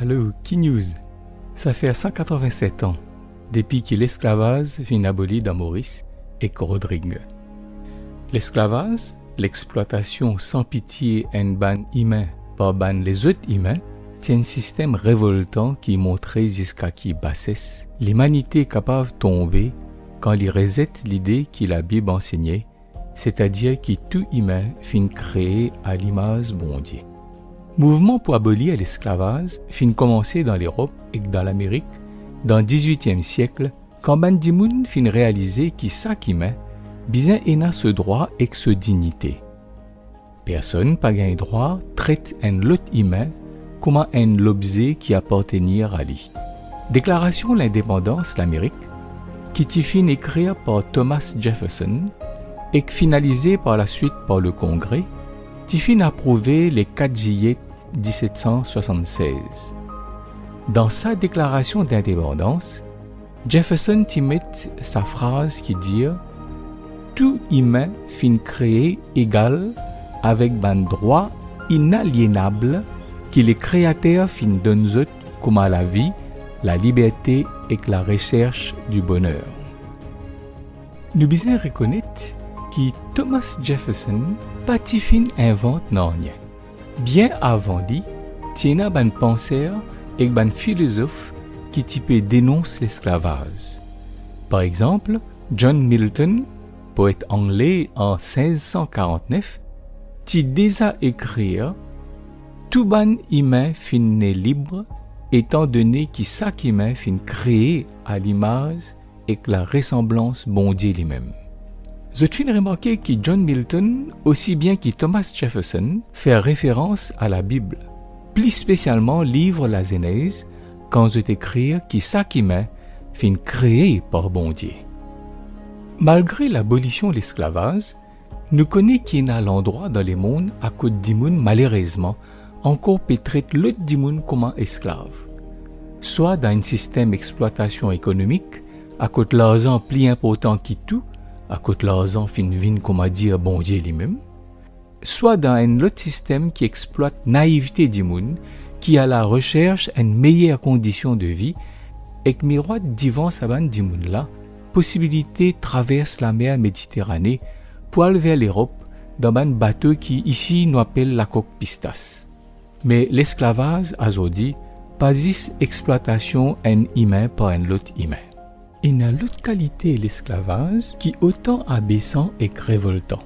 Allô, Key News. Ça fait 187 ans depuis que l'esclavage fut aboli dans Maurice et Rodrigue. L'esclavage, l'exploitation sans pitié en ban humain par ban les autres humains, c'est un système révoltant qui montrait jusqu'à qui bassesse l'humanité capable de tomber quand il rejette l'idée que la Bible enseignait, c'est-à-dire que tout humain finit créé à l'image bon Dieu. Mouvement pour abolir l'esclavage finit commencer dans l'Europe et dans l'Amérique dans le XVIIIe siècle quand ban di moun fin réaliser que chaque humain bien ena ce droit et ce dignité. Personne pas gain droit traite un l'autre humain comme un l'objet qui appartenait à lui. Déclaration de l'indépendance de l'Amérique qui fin écrite par Thomas Jefferson et finalisée par la suite par le Congrès, fin approuvé le 4 juillet 1776. Dans sa déclaration d'indépendance, Jefferson met sa phrase qui dit « Tout humain fin créé égal avec ban droit inaliénable que les créateurs fin donnent comme à la vie, la liberté et la recherche du bonheur. » Nous devons reconnaître que Thomas Jefferson pas fin invente non rien. Bien avant lui, il y a ban penseur et ban philosophe qui dénonce l'esclavage. Par exemple, John Milton, poète anglais en 1649, qui déjà écrit « Tout ban humain fin né libre, étant donné que chaque humain fin créé à l'image et la ressemblance bon Dieu lui-même. » Je fin remarquer que John Milton, aussi bien que Thomas Jefferson, fait référence à la Bible, plus spécialement livre la Genèse, quand je t'écris que chaque humain fin créé par bon Dieu. Malgré l'abolition de l'esclavage, nous connaissons qu'il y a l'endroit dans le monde à côté du monde malheureusement encore peut traiter l'autre du monde comme un esclave, soit dans un système d'exploitation économique à côté de l'argent plus important que tout, à côté de l'argent fin vin comme à dire bon Dieu lui-même, soit dans un autre système qui exploite naïveté du monde, qui a la recherche d'une meilleure condition de vie et que miroite devant sa bande du monde là, possibilité traverse la mer Méditerranée pour aller vers l'Europe dans un bateau qui ici nous appelle la coque pistas. Mais l'esclavage, a dit, pas exploitation d'un humain par un autre humain. Il y a l'autre qualité l'esclavage qui est autant abaissant et révoltant.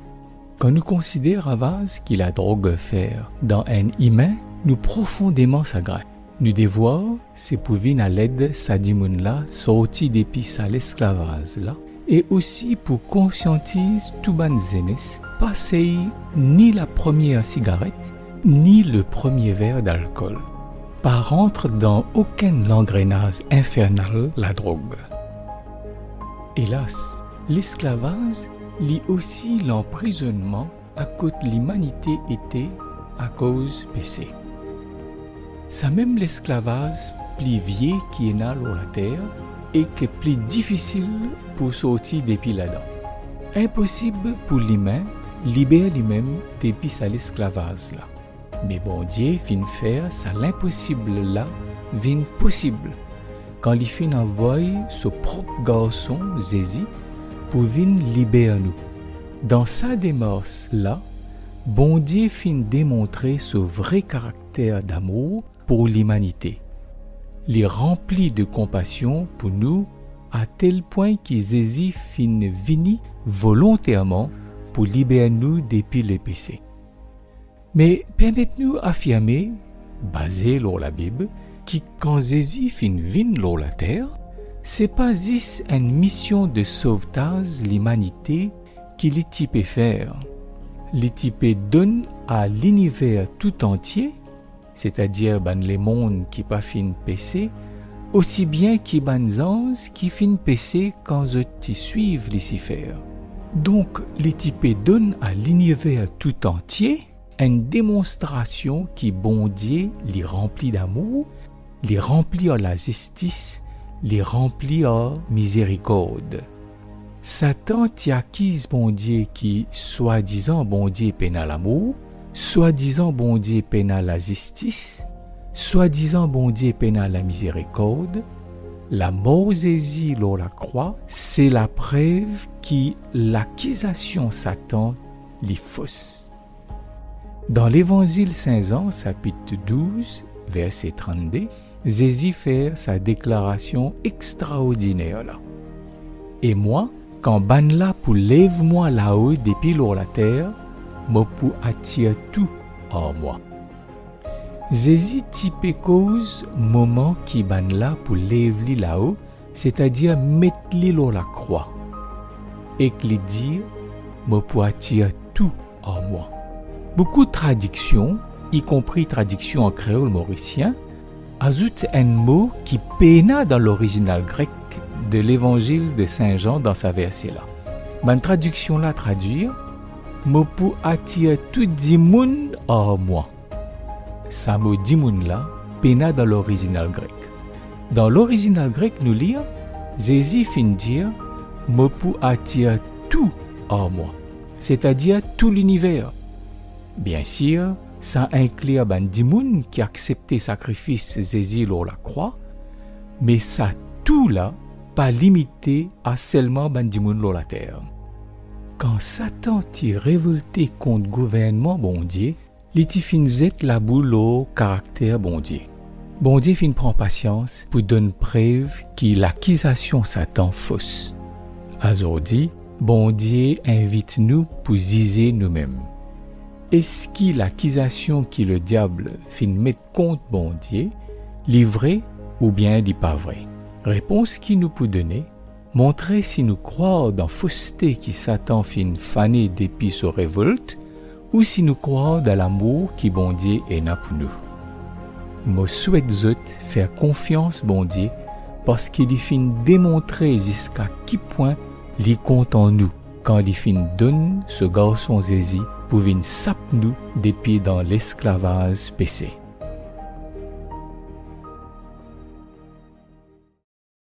Quand nous considérons ce qu'il a drogue faire dans un humain, nous profondément s'agrègent. Nous devons, c'est pour venir à l'aide Sadimoun là, sorti depuis à l'esclavage là, et aussi pour conscientiser tout ban jeunesse, passer ni la première cigarette, ni le premier verre d'alcool. Pas rentre dans aucun engrenage infernal la drogue. Hélas, l'esclavage lie aussi l'emprisonnement à cause de l'humanité était à cause péché. Ça même l'esclavage plus vieux qui est là sur la terre et que plus difficile pour sortir depuis là-dedans. Impossible pour l'humain libérer lui-même depuis à l'esclavage là. Mais bon Dieu fin faire ça l'impossible là vient possible quand il fin envoyer son propre garçon Jésus pour venir libérer nous. Dans sa démarche là, bon Dieu fin démontrer ce vrai caractère d'amour pour l'humanité. Il est rempli de compassion pour nous à tel point que Jésus fin venu volontairement pour libérer nous depuis le péché. Mais permettez-nous affirmer, basé sur la Bible, que quand Jésus fin venu sur la terre, c'est pas juste une mission de sauvetage l'humanité qu'il est typé faire. L'étipé donne à l'univers tout entier, c'est-à-dire les mondes qui pas fin péché, aussi bien que les anges qui fin péché quand je t'y suivent Lucifer. Donc l'étipé donne à l'univers tout entier une démonstration qui bon Dieu les remplit d'amour, les remplit en la justice, les remplit en miséricorde. Satan t'y acquise bon Dieu qui, soi-disant bon Dieu peine à l'amour, soi-disant bon Dieu peine à la justice, soi-disant bon Dieu pena la miséricorde, la mort Jésus lors la croix, c'est la preuve que l'accusation Satan les fausse. Dans l'évangile Saint-Jean, chapitre 12, verset 32, Jésus fait sa déclaration extraordinaire là. Et moi, quand ban là pour lève-moi là-haut depuis lors la terre, moi pour attirer tout en moi. Jésus type cause moment qui ban là pour lève-li là-haut, c'est-à-dire mettre-li lors la croix. Et qu'il dit, moi pour attirer tout en moi. Beaucoup de traductions, y compris traduction en créole mauricien, ajoutent un mot qui peina dans l'original grec de l'évangile de Saint Jean dans sa verset là. Ban traduction là traduire, moi pour attirer tout dimoun en moi. Ça mot dimoun là, peina dans l'original grec. Dans l'original grec, nous lire, Jésus fin dire, moi pour attirer tout en moi, c'est-à-dire tout l'univers. Bien sûr, ça inclut ban dimoun qui acceptait sacrifice Jésus lors la croix, mais ça tout là, pas limité à seulement ban dimoun lors la terre. Quand Satan t'y révolté contre le gouvernement bon Dieu, il t'y fin zet la boule au caractère bon Dieu. Bon Dieu fin prend patience pour donner preuve que l'accusation Satan fausse. Aujourd'hui, bon Dieu invite nous pour ziser nous-mêmes. Est-ce que l'accusation que le diable fin mettre contre bon Dieu, livré ou bien dit pas vrai? Réponse qui nous peut donner, montrer si nous croyons dans fausseté qui Satan fin fané depuis sa révolte, ou si nous croyons dans l'amour qui bon Dieu est là pour nous. Moi souhaite faire confiance bon Dieu parce qu'il fin démontrer jusqu'à qui point il compte en nous quand il fin donne ce garçon Jésus pour venir sape nous depuis dans l'esclavage péché.